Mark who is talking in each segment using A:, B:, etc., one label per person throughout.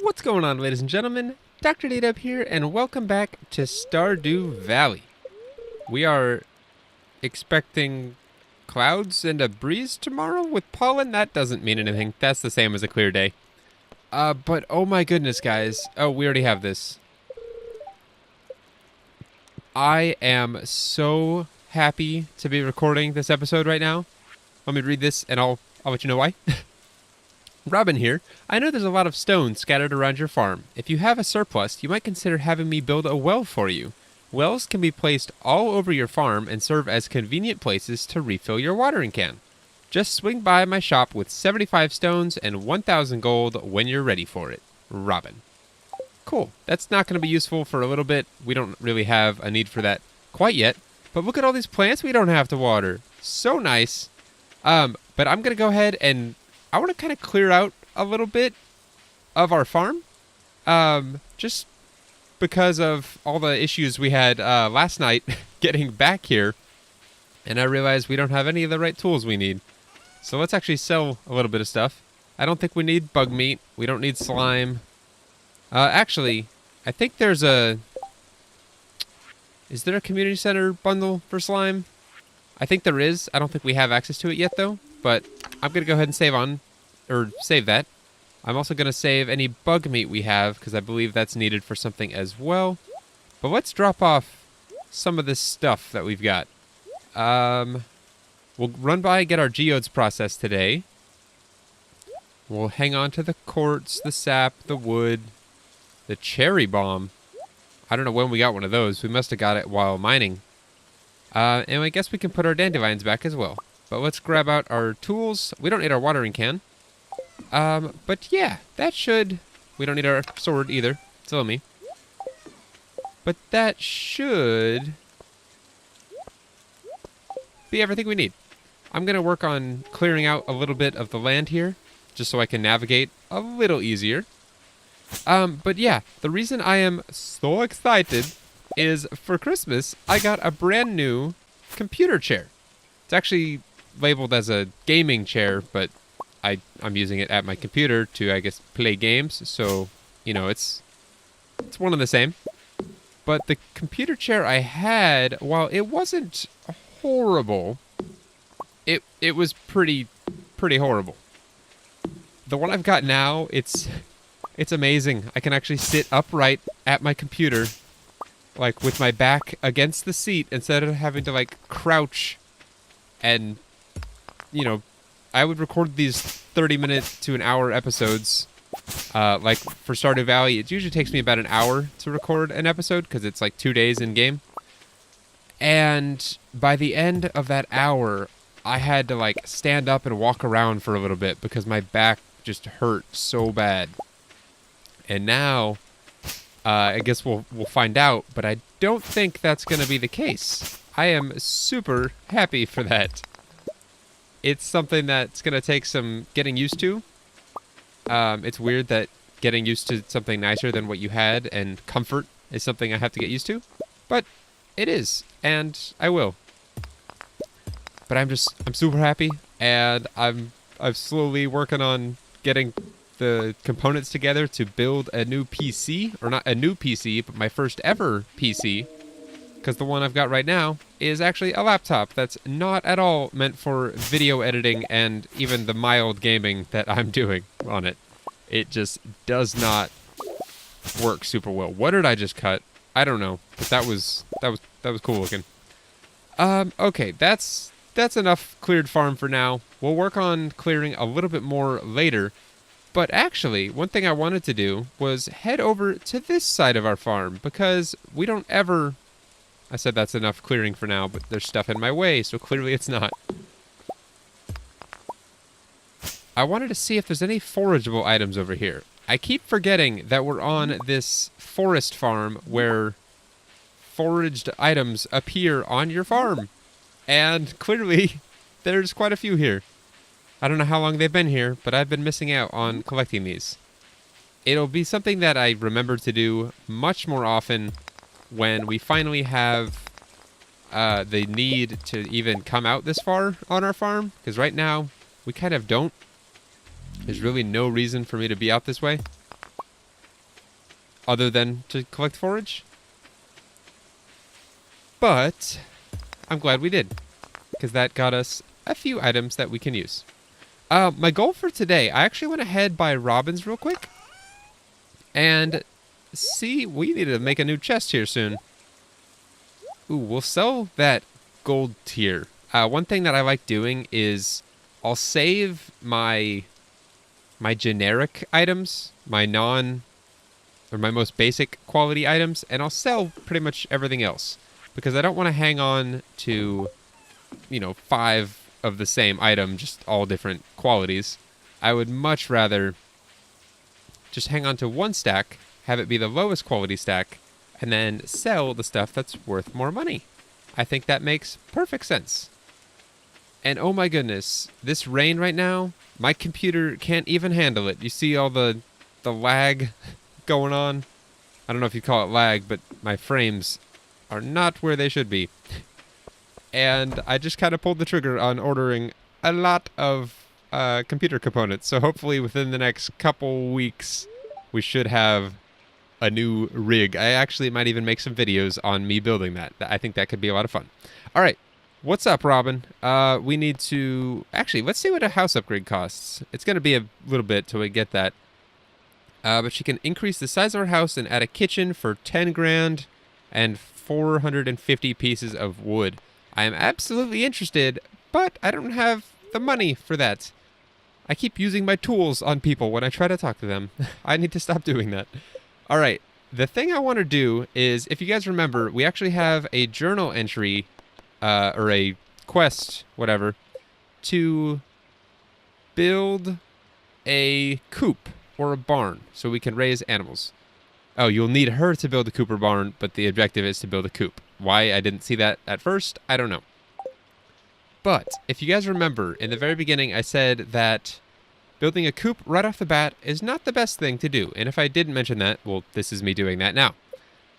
A: What's going on, ladies and gentlemen? Dr.DDub here, and welcome back to Stardew Valley. We are expecting clouds and a breeze tomorrow with pollen. That doesn't mean anything. That's the same as a clear day. But oh my goodness, guys. Oh, we already have this. I am so happy to be recording this episode right now. Let me read this, and I'll let you know why. Robin here. I know there's a lot of stones scattered around your farm. If you have a surplus, you might consider having me build a well for you. Wells can be placed all over your farm and serve as convenient places to refill your watering can. Just swing by my shop with 75 stones and 1,000 gold when you're ready for it. Robin. Cool. That's not going to be useful for a little bit. We don't really have a need for that quite yet. But look at all these plants we don't have to water. So nice. But I'm going to go ahead and I want to kind of clear out a little bit of our farm, just because of all the issues we had last night getting back here, and I realized we don't have any of the right tools we need. So let's actually sell a little bit of stuff. I don't think we need bug meat. We don't need slime. Actually, I think there's a... Is there a community center bundle for slime? I think there is. I don't think we have access to it yet, though. But I'm going to go ahead and save that. I'm also going to save any bug meat we have, because I believe that's needed for something as well. But let's drop off some of this stuff that we've got. We'll run by and get our geodes processed today. We'll hang on to the quartz, the sap, the wood, the cherry bomb. I don't know when we got one of those. We must have got it while mining. And I guess we can put our dandelions back as well. But let's grab out our tools. We don't need our watering can. But yeah, that should... We don't need our sword either. Silly me. But that should be everything we need. I'm going to work on clearing out a little bit of the land here, just so I can navigate a little easier. But yeah, the reason I am so excited is for Christmas, I got a brand new computer chair. It's actually labeled as a gaming chair, but I'm using it at my computer to, I guess, play games. So, you know, it's one and the same. But the computer chair I had, while it wasn't horrible, it was pretty horrible. The one I've got now, it's amazing. I can actually sit upright at my computer, like with my back against the seat, instead of having to like crouch. And, you know, I would record these 30-minute to an hour episodes. Like for Stardew Valley, it usually takes me about an hour to record an episode because it's like 2 days in game. And by the end of that hour, I had to like stand up and walk around for a little bit because my back just hurt so bad. And now, I guess we'll find out, but I don't think that's going to be the case. I am super happy for that. It's something that's going to take some getting used to. It's weird that getting used to something nicer than what you had and comfort is something I have to get used to. But it is, and I will. But I'm super happy, and I'm slowly working on getting the components together to build a new PC, or not a new PC, but my first ever PC, because the one I've got right now is actually a laptop that's not at all meant for video editing and even the mild gaming that I'm doing on it. It just does not work super well. What did I just cut? I don't know, but that was cool looking. Okay, that's enough cleared farm for now. We'll work on clearing a little bit more later. But actually, one thing I wanted to do was head over to this side of our farm, because we don't ever... I said that's enough clearing for now, but there's stuff in my way, so clearly it's not. I wanted to see if there's any forageable items over here. I keep forgetting that we're on this forest farm where foraged items appear on your farm. And clearly, there's quite a few here. I don't know how long they've been here, but I've been missing out on collecting these. It'll be something that I remember to do much more often when we finally have the need to even come out this far on our farm. Because right now, we kind of don't. There's really no reason for me to be out this way. other than to collect forage. But I'm glad we did, because that got us a few items that we can use. My goal for today, I actually want to head by Robin's real quick and see, we need to make a new chest here soon. Ooh, we'll sell that gold tier. One thing that I like doing is I'll save my generic items, my most basic quality items, and I'll sell pretty much everything else, because I don't want to hang on to, 5 of the same item, just all different qualities. I would much rather just hang on to one stack, have it be the lowest quality stack, and then sell the stuff that's worth more money. I think that makes perfect sense. And oh my goodness, this rain right now, my computer can't even handle it. You see all the lag going on? I don't know if you call it lag, but my frames are not where they should be. And I just kind of pulled the trigger on ordering a lot of computer components. So hopefully within the next couple weeks, we should have a new rig. I actually might even make some videos on me building that. I think that could be a lot of fun. All right. What's up, Robin? We need to... Actually, let's see what a house upgrade costs. It's going to be a little bit till we get that. But she can increase the size of her house and add a kitchen for 10 grand and 450 pieces of wood. I am absolutely interested, but I don't have the money for that. I keep using my tools on people when I try to talk to them. I need to stop doing that. All right. The thing I want to do is, if you guys remember, we actually have a journal entry, or a quest, whatever, to build a coop or a barn so we can raise animals. Oh, you'll need her to build a coop or barn, but the objective is to build a coop. Why I didn't see that at first, I don't know. But if you guys remember, in the very beginning, I said that building a coop right off the bat is not the best thing to do. And if I didn't mention that, well, this is me doing that now.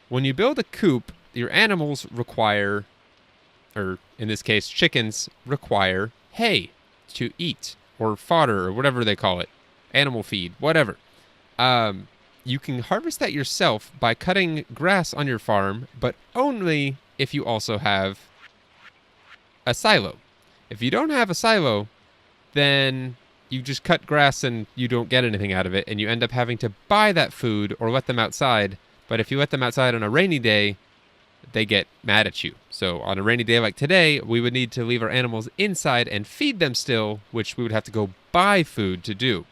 A: When you build a coop, your animals require, or in this case, chickens require hay to eat, or fodder, or whatever they call it. Animal feed, whatever. You can harvest that yourself by cutting grass on your farm, but only if you also have a silo. If you don't have a silo, then you just cut grass and you don't get anything out of it, and you end up having to buy that food or let them outside. But if you let them outside on a rainy day, they get mad at you. So on a rainy day like today, we would need to leave our animals inside and feed them still, which we would have to go buy food to do.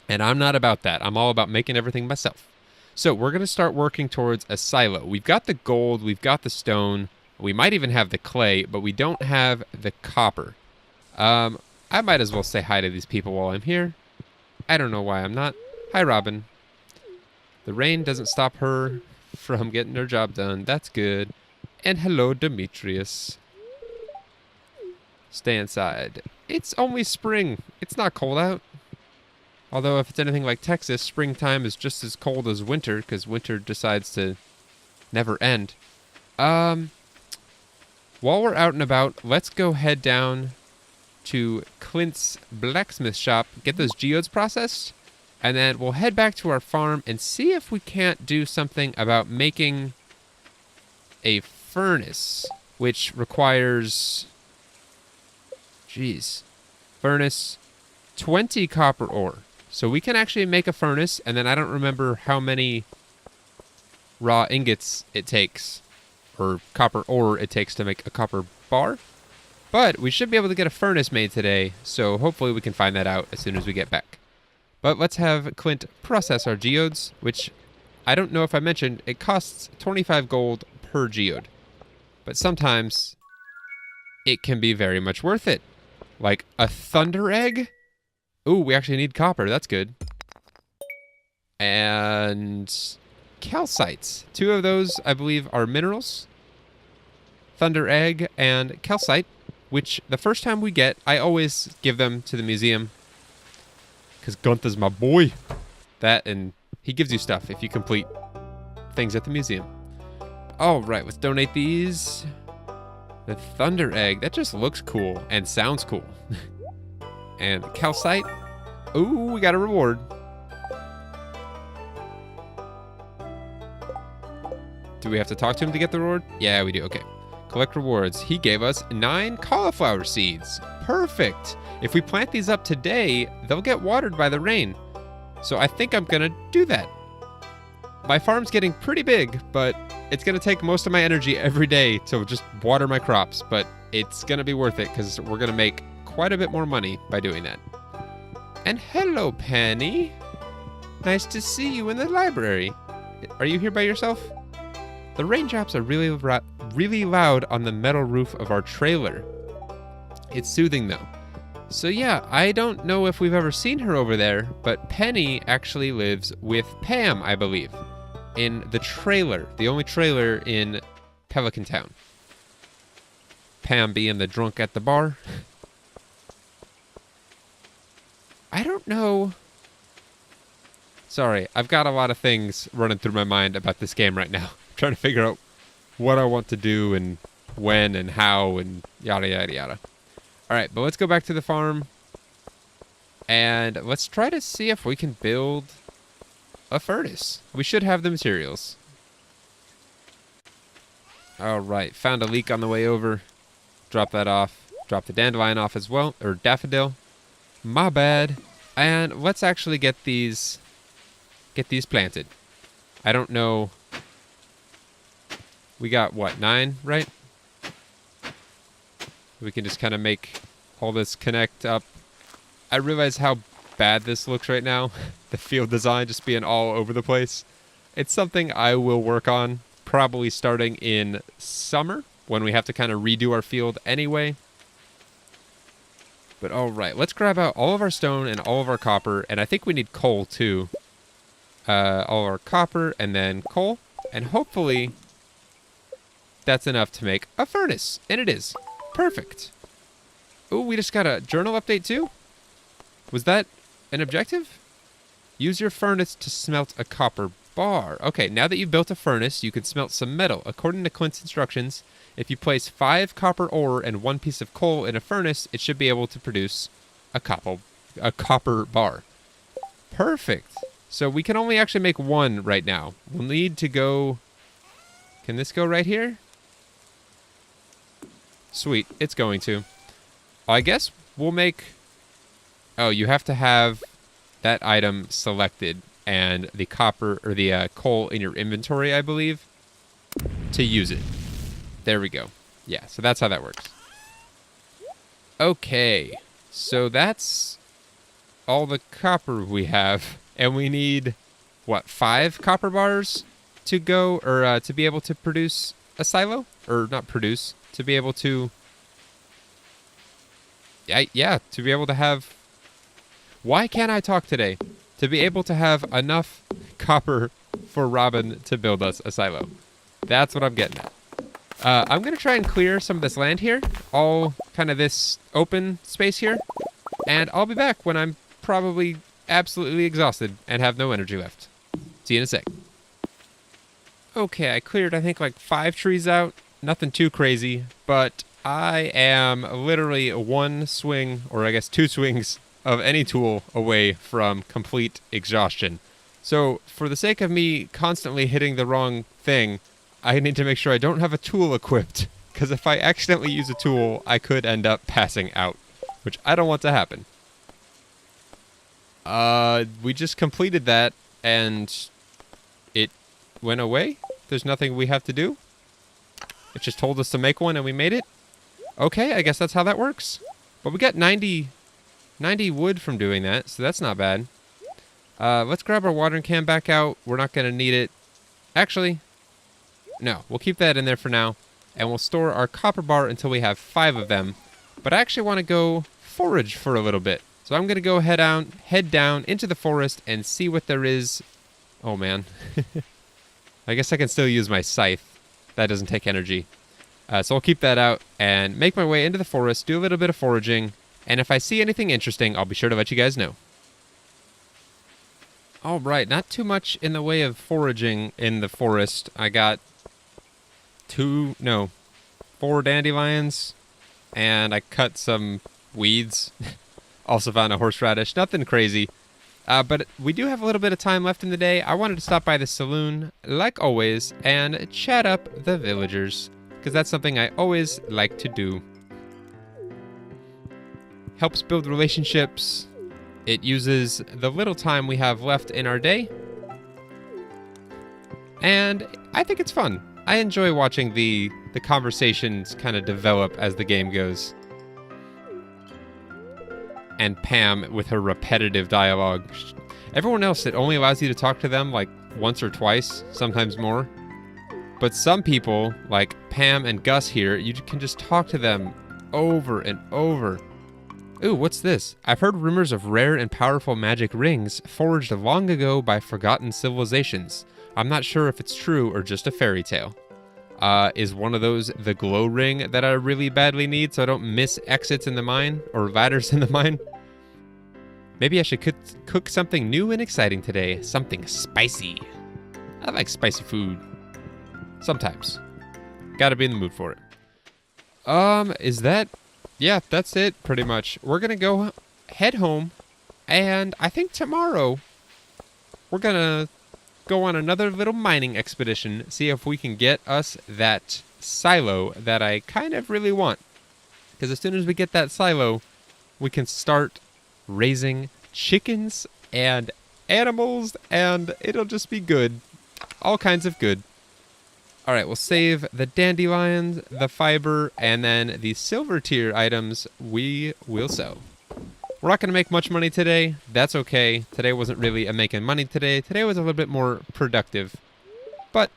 A: And I'm not about that. I'm all about making everything myself. So we're going to start working towards a silo. We've got the gold, we've got the stone, we might even have the clay, but we don't have the copper. I might as well say hi to these people while I'm here. I don't know why I'm not. Hi, Robin. The rain doesn't stop her from getting her job done. That's good. And hello, Demetrius. Stay inside. It's only spring. It's not cold out. Although if it's anything like Texas, springtime is just as cold as winter, because winter decides to never end. While we're out and about, let's go head down to Clint's blacksmith shop, get those geodes processed, and then we'll head back to our farm and see if we can't do something about making a furnace, which requires, furnace 20 copper ore. So we can actually make a furnace, and then I don't remember how many raw ingots it takes, or copper ore it takes to make a copper bar. But we should be able to get a furnace made today, so hopefully we can find that out as soon as we get back. But let's have Clint process our geodes, which I don't know if I mentioned, it costs 25 gold per geode. But sometimes it can be very much worth it. Like a thunder egg? Ooh, we actually need copper. That's good. And calcite. 2 of those, I believe, are minerals. Thunder egg and calcite, which the first time we get, I always give them to the museum. Because Gunther's my boy. That, and he gives you stuff if you complete things at the museum. All right, let's donate these. The thunder egg, that just looks cool and sounds cool. And calcite. Ooh, we got a reward. Do we have to talk to him to get the reward? Yeah, we do. Okay. Collect rewards. He gave us 9 cauliflower seeds. Perfect. If we plant these up today, they'll get watered by the rain. So I think I'm gonna do that. My farm's getting pretty big, but it's gonna take most of my energy every day to just water my crops, but it's gonna be worth it because we're gonna make quite a bit more money by doing that. And hello, Penny. Nice to see you in the library. Are you here by yourself? The raindrops are really loud on the metal roof of our trailer. It's soothing though. So yeah, I don't know if we've ever seen her over there, but Penny actually lives with Pam, I believe, in the trailer, the only trailer in Pelican Town. Pam being the drunk at the bar. I don't know. Sorry, I've got a lot of things running through my mind about this game right now. I'm trying to figure out what I want to do and when and how and yada yada yada. Alright, but let's go back to the farm. And let's try to see if we can build a furnace. We should have the materials. Alright, found a leek on the way over. Drop that off. Drop the dandelion off as well, or daffodil. My bad. And let's actually get these planted. I don't know. We got what, 9, right? We can just kind of make all this connect up. I realize how bad this looks right now. The field design just being all over the place. It's something I will work on, probably starting in summer, when we have to kind of redo our field anyway. But alright, let's grab out all of our stone and all of our copper, and I think we need coal too. All our copper and then coal, and hopefully that's enough to make a furnace, and it is. Perfect. Oh, we just got a journal update too? Was that an objective? Use your furnace to smelt a copper bar. Okay, now that you've built a furnace, you can smelt some metal. According to Clint's instructions, if you place 5 copper ore and 1 piece of coal in a furnace, it should be able to produce a copper bar. Perfect. So we can only actually make 1 right now. We'll need to go... Can this go right here? Sweet, it's going to. I guess we'll make... Oh, you have to have that item selected and the copper or the coal in your inventory, I believe, to use it. There we go. Yeah, so that's how that works. Okay, so that's all the copper we have, and we need, what, 5 copper bars to go, or to be able to produce a silo? Or not produce, to be able to... Yeah, to be able to have... Why can't I talk today? To be able to have enough copper for Robin to build us a silo. That's what I'm getting at. I'm going to try and clear some of this land here. All kind of this open space here. And I'll be back when I'm probably absolutely exhausted and have no energy left. See you in a sec. Okay, I cleared I think like 5 trees out. Nothing too crazy, but I am literally 1 swing, or I guess 2 swings of any tool away from complete exhaustion. So for the sake of me constantly hitting the wrong thing, I need to make sure I don't have a tool equipped, because if I accidentally use a tool, I could end up passing out, which I don't want to happen. We just completed that, and it went away. There's nothing we have to do. It just told us to make one, and we made it. Okay, I guess that's how that works. But we got 90 wood from doing that, so that's not bad. Let's grab our watering can back out. We're not going to need it. Actually, no. We'll keep that in there for now, and we'll store our copper bar until we have 5 of them. But I actually want to go forage for a little bit. So I'm going to go head down into the forest and see what there is. Oh, man. I guess I can still use my scythe. That doesn't take energy. So I'll keep that out and make my way into the forest, do a little bit of foraging, and if I see anything interesting, I'll be sure to let you guys know. Alright, not too much in the way of foraging in the forest. I got 4 dandelions, and I cut some weeds. Also found a horseradish. Nothing crazy. But we do have a little bit of time left in the day. I wanted to stop by the saloon, like always, and chat up the villagers, because that's something I always like to do. Helps build relationships. It uses the little time we have left in our day. And I think it's fun. I enjoy watching the conversations kind of develop as the game goes. And Pam with her repetitive dialogue. Everyone else, it only allows you to talk to them like once or twice, sometimes more. But some people, like Pam and Gus here, you can just talk to them over and over. Ooh, what's this? I've heard rumors of rare and powerful magic rings forged long ago by forgotten civilizations. I'm not sure if it's true or just a fairy tale. Is one of those the glow ring that I really badly need so I don't miss exits in the mine or ladders in the mine? Maybe I should cook something new and exciting today. Something spicy. I like spicy food. Sometimes. Gotta be in the mood for it. Is that... Yeah, that's it, pretty much. We're gonna go head home, and I think tomorrow we're gonna go on another little mining expedition, see if we can get us that silo that I kind of really want. Because as soon as we get that silo, we can start raising chickens and animals, and it'll just be good. All kinds of good. Alright, we'll save the dandelions, the fiber, and then the silver tier items we will sell. We're not going to make much money today. That's okay. Today wasn't really a making money today. Today was a little bit more productive. But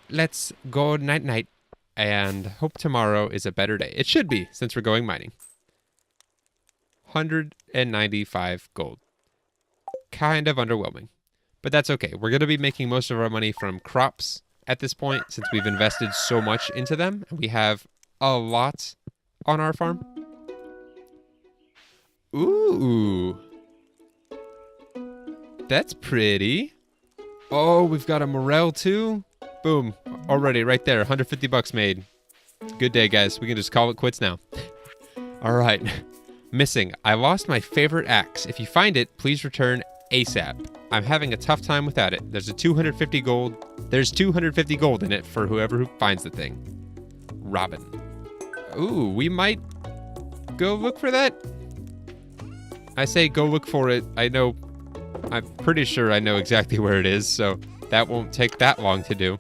A: let's go night-night and hope tomorrow is a better day. It should be, since we're going mining. 195 gold. Kind of underwhelming. But that's okay. We're going to be making most of our money from crops at this point, since we've invested so much into them. We have a lot on our farm. Ooh. That's pretty. Oh, we've got a morel too. Boom. Already right there. 150 bucks made. Good day, guys. We can just call it quits now. All right. Missing. I lost my favorite axe. If you find it, please return ASAP. I'm having a tough time without it. There's 250 gold in it for who finds the thing. Robin. Ooh, we might go look for that. I say go look for it. I'm pretty sure I know exactly where it is, so that won't take that long to do.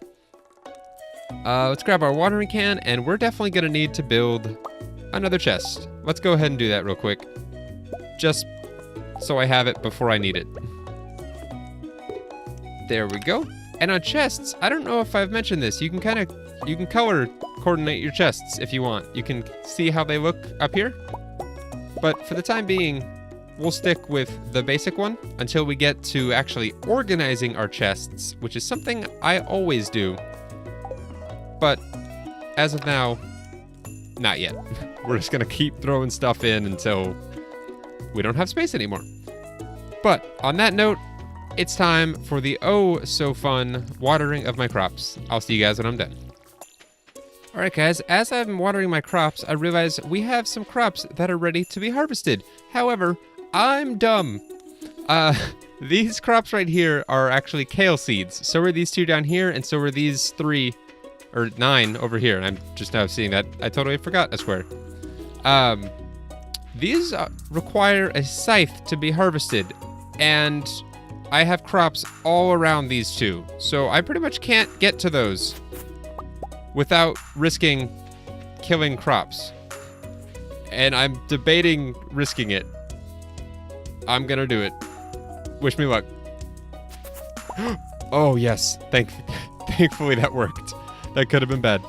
A: Let's grab our watering can, and we're definitely going to need to build another chest. Let's go ahead and do that real quick. Just so I have it before I need it. There we go. And on chests, I don't know if I've mentioned this. You can color coordinate your chests if you want. You can see how they look up here. But for the time being, we'll stick with the basic one until we get to actually organizing our chests, which is something I always do. But as of now, not yet. We're just gonna keep throwing stuff in until we don't have space anymore. But on that note, it's time for the oh so fun watering of my crops. I'll see you guys when I'm done. Alright guys, as I'm watering my crops, I realize we have some crops that are ready to be harvested. However, I'm dumb. These crops right here are actually kale seeds. So are these two down here, and so are these 3, or 9 over here. And I'm just now seeing that. I totally forgot a square. These require a scythe to be harvested, and I have crops all around these two. So I pretty much can't get to those without risking killing crops. And I'm debating risking it. I'm gonna do it. Wish me luck. Oh, yes. Thankfully that worked. That could have been bad.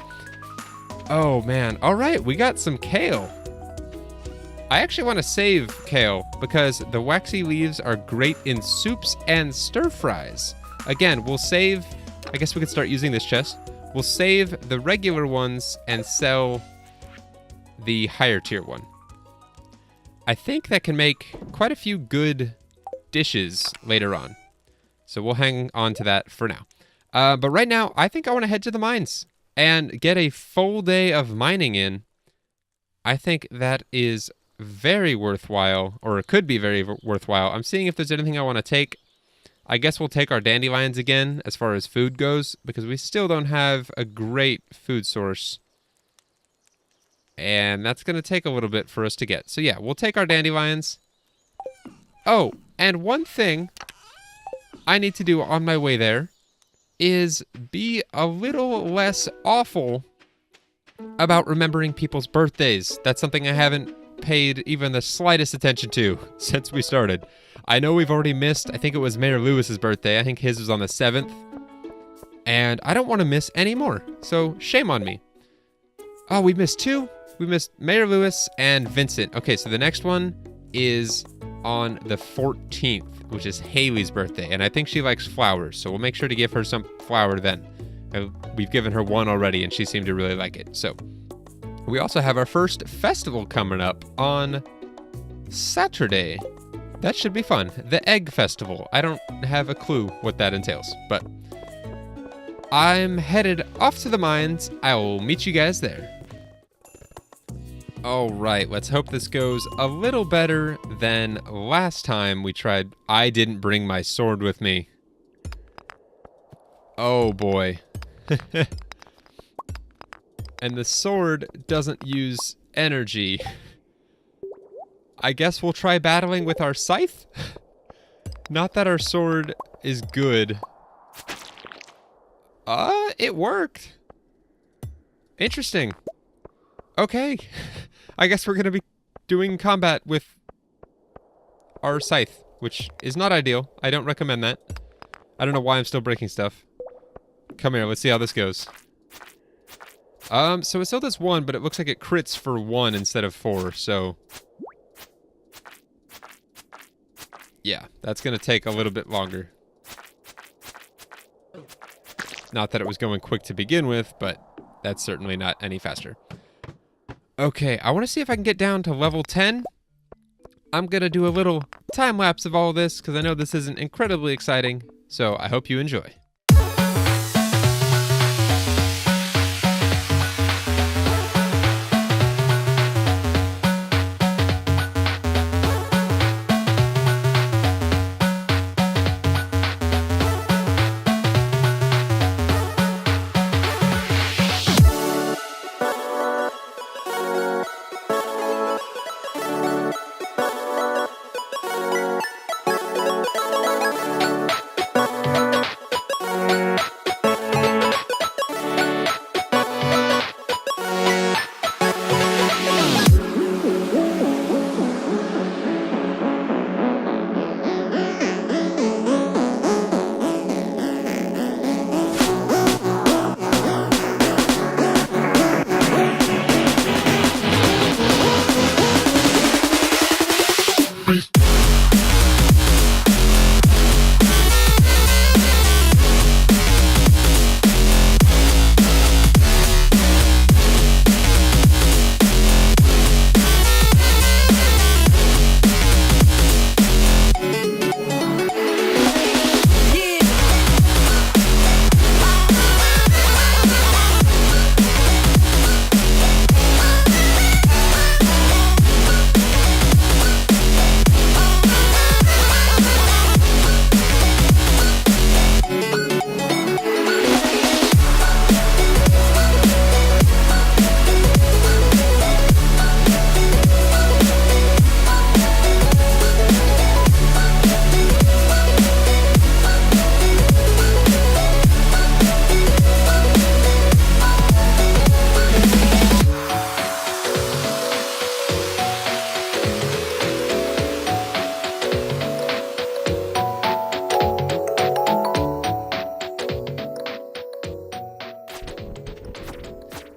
A: Oh, man. All right, we got some kale. I actually want to save kale because the waxy leaves are great in soups and stir fries. Again, we'll save... I guess we could start using this chest. We'll save the regular ones and sell the higher tier one. I think that can make quite a few good dishes later on. So we'll hang on to that for now. But right now, I think I want to head to the mines and get a full day of mining in. I think that is very worthwhile, or it could be very worthwhile. I'm seeing if there's anything I want to take. I guess we'll take our dandelions again as far as food goes, because we still don't have a great food source. And that's going to take a little bit for us to get. So yeah, we'll take our dandelions. Oh, and one thing I need to do on my way there is be a little less awful about remembering people's birthdays. That's something I haven't paid even the slightest attention to since we started. I know we've already missed, I think it was Mayor Lewis's birthday. I think his was on the 7th. And I don't want to miss any more. So shame on me. Oh, we missed 2. We missed Mayor Lewis and Vincent. Okay, so the next one is on the 14th, which is Haley's birthday. And I think she likes flowers, so we'll make sure to give her some flower then. We've given her one already, and she seemed to really like it. So we also have our first festival coming up on Saturday. That should be fun. The Egg Festival. I don't have a clue what that entails, but I'm headed off to the mines. I will meet you guys there. All right, let's hope this goes a little better than last time we tried. I didn't bring my sword with me. Oh boy. And the sword doesn't use energy. I guess we'll try battling with our scythe? Not that our sword is good. It worked. Interesting. Okay. I guess we're gonna be doing combat with our scythe, which is not ideal. I don't recommend that. I don't know why I'm still breaking stuff. Come here, let's see how this goes. So it still does 1, but it looks like it crits for 1 instead of 4, so yeah, that's gonna take a little bit longer. Not that it was going quick to begin with, but that's certainly not any faster. Okay, I want to see if I can get down to level 10. I'm gonna do a little time lapse of all of this, because I know this isn't incredibly exciting, so I hope you enjoy.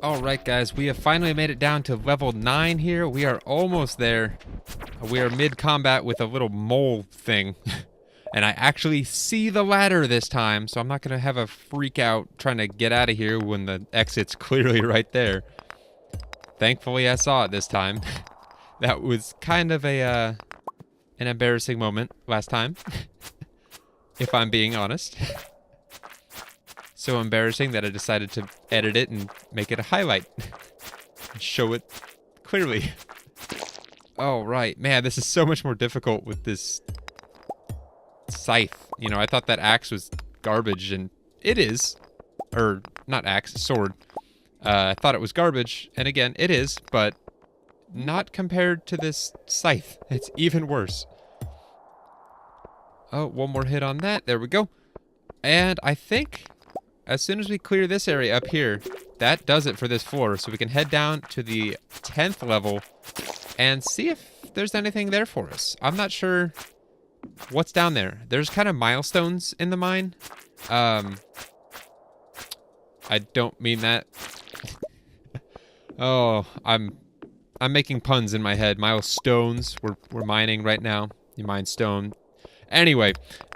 A: Alright guys, we have finally made it down to level 9 here. We are almost there. We are mid-combat with a little mole thing. And I actually see the ladder this time, so I'm not going to have a freak out trying to get out of here when the exit's clearly right there. Thankfully I saw it this time. That was kind of an embarrassing moment last time. If I'm being honest. So embarrassing that I decided to edit it and make it a highlight. Show it clearly. Oh, right. Man, this is so much more difficult with this scythe. You know, I thought that axe was garbage, and it is. Or, not axe, sword. I thought it was garbage, and again, it is, but not compared to this scythe. It's even worse. Oh, one more hit on that. There we go. And I think as soon as we clear this area up here, that does it for this floor. So we can head down to the 10th level and see if there's anything there for us. I'm not sure what's down there. There's kind of milestones in the mine. I don't mean that. Oh, I'm making puns in my head. Milestones. We're mining right now. You mine stone. Anyway,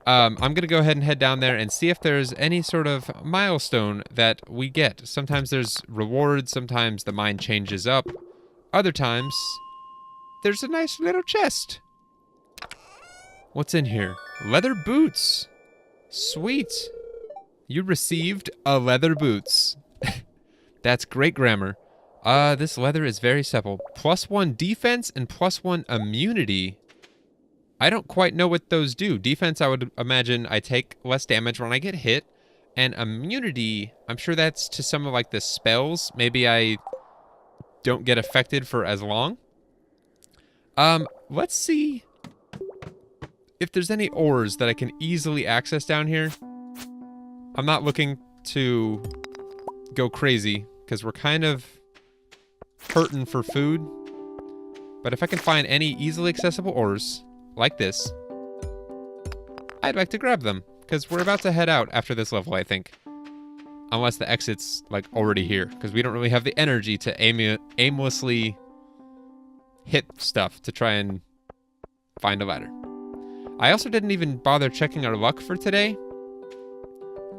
A: I'm gonna go ahead and head down there and see if there's any sort of milestone that we get. Sometimes there's rewards, sometimes the mine changes up. Other times, there's a nice little chest. What's in here? Leather boots. Sweet. You received a leather boots. That's great grammar. This leather is very supple. +1 defense and +1 immunity. I don't quite know what those do. Defense, I would imagine I take less damage when I get hit. And immunity, I'm sure that's to some of like the spells. Maybe I don't get affected for as long. Let's see if there's any ores that I can easily access down here. I'm not looking to go crazy because we're kind of hurting for food. But if I can find any easily accessible ores like this, I'd like to grab them, because we're about to head out after this level, I think. Unless the exit's, like, already here, because we don't really have the energy to aimlessly hit stuff to try and find a ladder. I also didn't even bother checking our luck for today.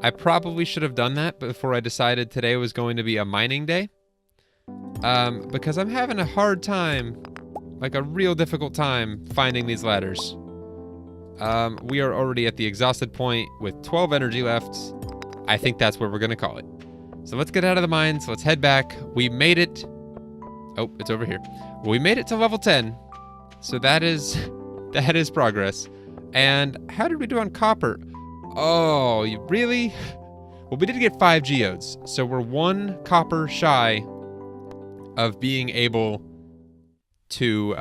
A: I probably should have done that before I decided today was going to be a mining day. Because I'm having a hard time, like a real difficult time, finding these ladders. We are already at the exhausted point with 12 energy left. I think that's where we're going to call it. So let's get out of the mines. Let's head back. We made it. Oh, it's over here. We made it to level 10. So that is progress. And how did we do on copper? Oh, you really? Well, we did get 5 geodes. So we're 1 copper shy of being able to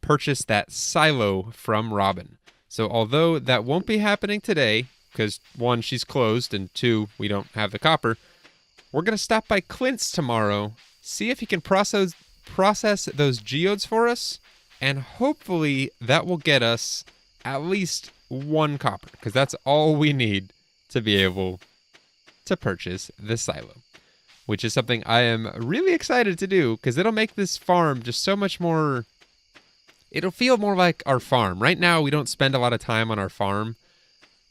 A: purchase that silo from Robin. So although that won't be happening today, because 1, she's closed, and 2, we don't have the copper, we're going to stop by Clint's tomorrow, see if he can process those geodes for us, and hopefully that will get us at least 1 copper, because that's all we need to be able to purchase the silo, which is something I am really excited to do, because it'll make this farm just so much more. It'll feel more like our farm. Right now, we don't spend a lot of time on our farm.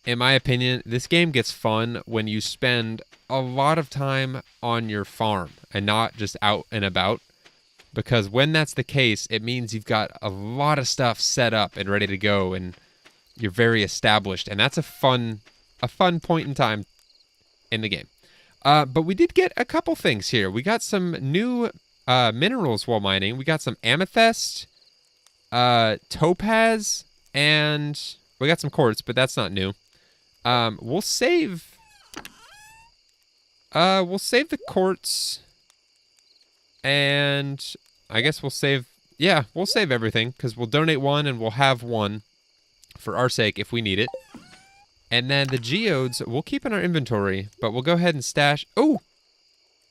A: In my opinion, this game gets fun when you spend a lot of time on your farm and not just out and about. Because when that's the case, it means you've got a lot of stuff set up and ready to go, and you're very established. And that's a fun point in time in the game. But we did get a couple things here. We got some new minerals while mining. We got some amethyst, topaz, and we got some quartz, but that's not new. We'll save the quartz, and I guess we'll save everything, because we'll donate 1 and we'll have 1 for our sake if we need it. And then the geodes we'll keep in our inventory, but we'll go ahead and stash. Oh,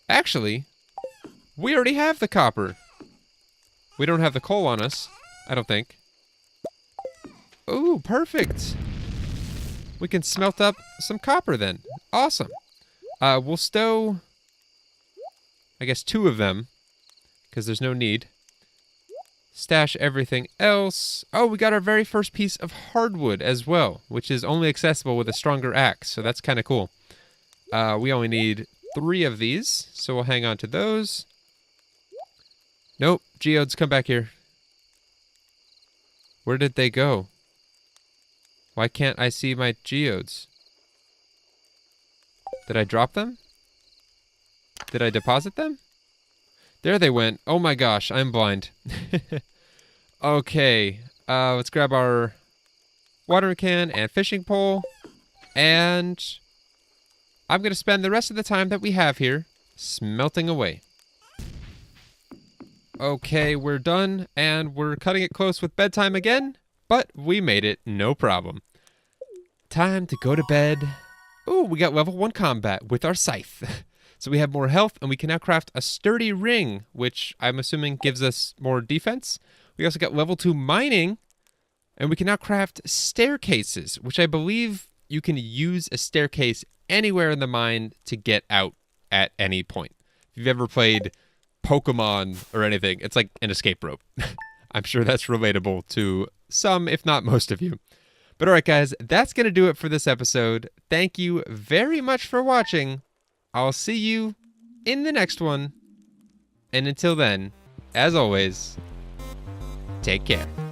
A: actually, we already have the copper. We don't have the coal on us, I don't think. Oh, perfect. We can smelt up some copper then. Awesome. We'll stow, I guess, 2 of them, because there's no need. Stash everything else. Oh, we got our very first piece of hardwood as well, which is only accessible with a stronger axe, so that's kind of cool. We only need 3 of these, so we'll hang on to those. Nope, geodes, come back here. Where did they go? Why can't I see my geodes? Did I drop them? Did I deposit them? There they went. Oh my gosh, I'm blind. Okay, let's grab our watering can and fishing pole. And I'm going to spend the rest of the time that we have here smelting away. Okay, we're done, and we're cutting it close with bedtime again, but we made it, no problem. Time to go to bed. Ooh, we got level 1 combat with our scythe. So we have more health, and we can now craft a sturdy ring, which I'm assuming gives us more defense. We also got level 2 mining, and we can now craft staircases, which I believe you can use a staircase anywhere in the mine to get out at any point. If you've ever played Pokemon or anything, it's like an escape rope. I'm sure that's relatable to some, if not most of you. But alright guys, that's going to do it for this episode. Thank you very much for watching. I'll see you in the next one. And until then, as always, take care.